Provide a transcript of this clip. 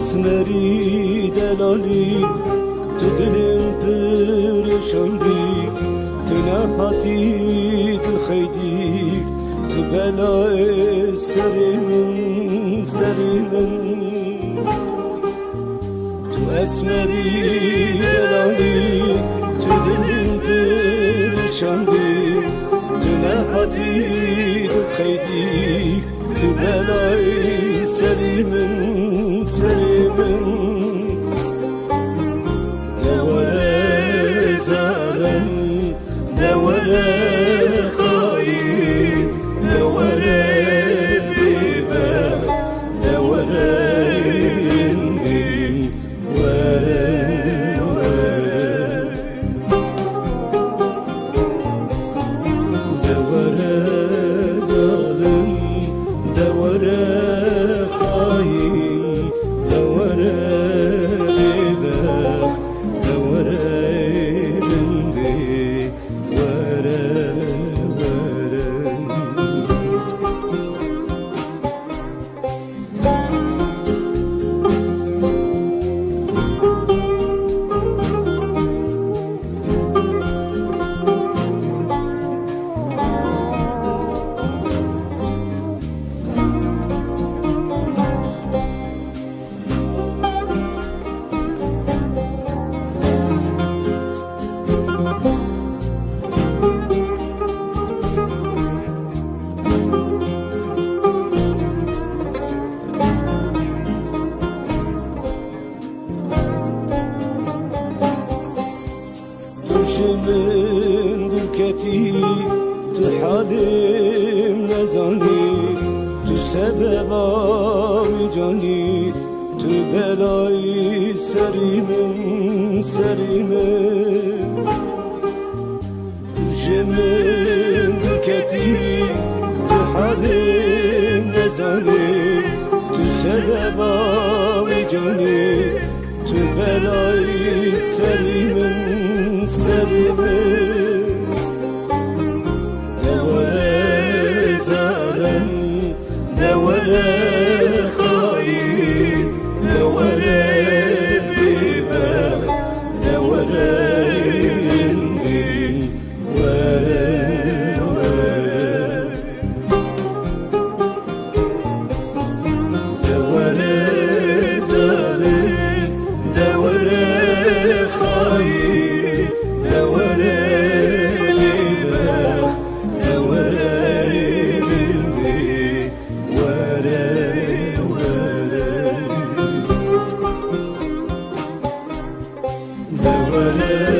اسمری دلالی تو دلم پرشاندی تو نهاتی دل خیدی تو بلای سری من تو اسمری دلالی تو دلم پرشاندی تو نهاتی دل خیدی تو بلای سری من دوره ظالم دوره خاين دوره بيبه دوره يندين دوره ظالم دوره خاين دوره شمن دركتي تحالم نزاني تسبب وجاني تبلاي سريمن شمن دركتي تحالم نزاني تسبب وجاني تبلاي سريمن دوره ظالم دوره خاين دوره بيبه دوره يندين دوره ظالم دوره خاين دوره بيبه دوره يندين دوره